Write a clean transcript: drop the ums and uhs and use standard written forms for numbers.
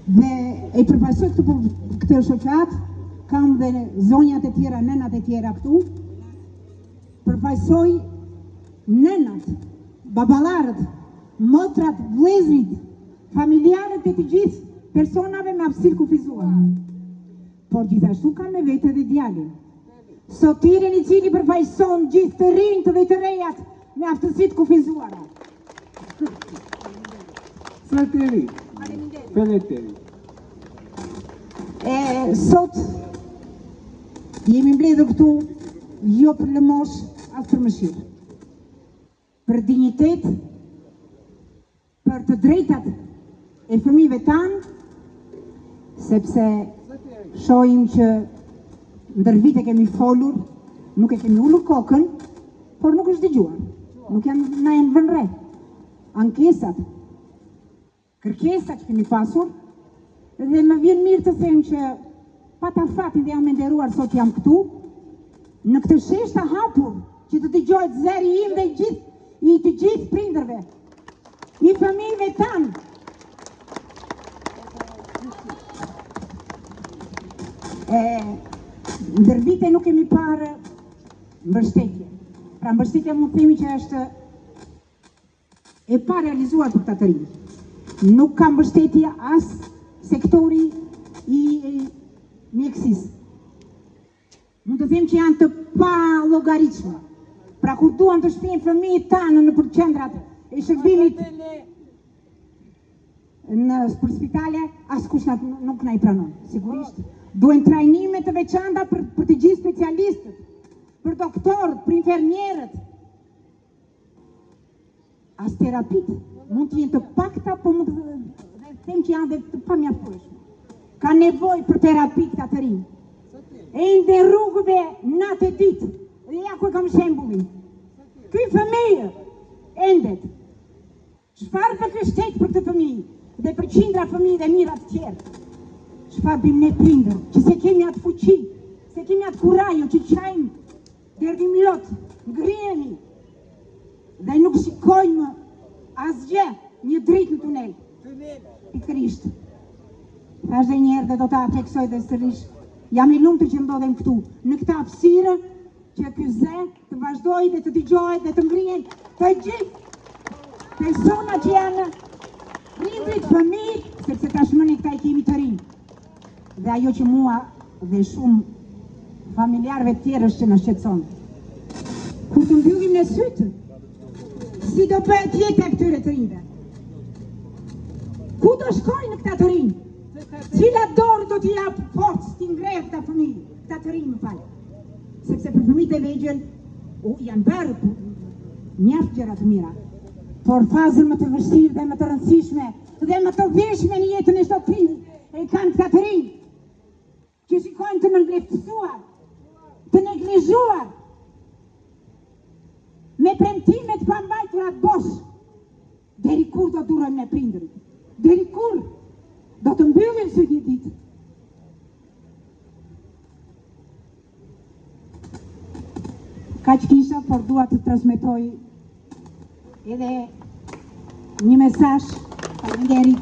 Dhe e përfaqësoj këtë shoqat, kam dhe zonjat e tjera, nënat e tjera këtu. Përfaqësoj nënat, baballarët, motrat, vëllezrit, familjarët e të gjithë personave me aftësi kufizuar. Por gjithashtu kam me vete dhe djalin. Sotirin i cili përfaqëson gjithë të rinjt dhe të rejat me aftësi të kufizuara. Faleminderit. Sot jemi mbledhur këtu jo për lëmosh as për mëshirë. Për dinjitet, për të drejtat e fëmijëve tanë, sepse shohim që ndër vite kemi folur, nuk e kemi ulur kokën, por nuk është dëgjuar. Nuk na janë vënë re. Ankesat, kërkesat që kemi pasur, dhe më vjen mirë të them që pata fatin dhe jam e nderuar sot jam këtu, në këtë shesh të hapur që të dëgjohet zëri im dhe i të gjithë prindërve, i fëmijëve tanë. Ndër vite nuk kemi parë mbështetje. Pra mbështetja mund të themi që është e pa realizuar për këtë të rinj. Nuk ka mbështetje as sektori i mjekësisë. Mund të them që janë të pa llogaritshme. Pra kur duan të shpihen fëmijët tanë në qendrat e shërbimit për spitale, askush nuk na i pranon, sigurisht. Duhen trajnime të veçanta për të gjithë specialistët, për doktorët, për infermierët. As terapit mund të jenë të pakta, por mund të them që janë dhe të pamjaftueshme. Ka nevojë për terapi këta të rinj. Ende rrugëve natë e ditë, dhe ja ku kam shembullin. Ky fëmijë endet. Çfarë të kështet për këtë fëmijë dhe për qindra fëmijë dhe mira të tjerë? Çfarë bim ne prindër, që se kemi atë fuqi, se kemi atë kurajo që qajmë deri milot, ngrihemi dhe nuk shikojmë asgjë, një dritë në tunel. Pikërisht. Thash dhe një herë dhe do ta theksoj dhe sërish, jam i lumtur që ndodhem këtu, në këtë hapësirë që ky zë të vazhdojë dhe të dëgjohet dhe të ngrihen të gjithë persona që janë prindrit, fëmijë, sepse tashmë ne këta i kemi të rinj. Dhe ajo që mua dhe shumë familjarëve të tjerë është që na shqetëson. Kur të mbyllim në sytë, si do bëhet jeta e këtyre të rinjve? Ku do shkojnë këta të rinj? Cila dorë do t'i jap forcë t'i ngrejë këta fëmijë, këta të rinj, më fal. Sepse për fëmijët e vegjël janë bërë mjaft gjëra të mira, por fazën më të vështirë dhe më të rëndësishme dhe më të veshme në jetën e çdo prindi e kanë këta të rinj, që shikojnë të nënleftësuar, të neglizhuar, me premtime të pambajtura të bosh. Deri kur do durojmë ne prindërit? Deri kur do të mbyllim së një ditë? Kaq kisha, por dua të transmetoj edhe një mesazh. Faleminderit.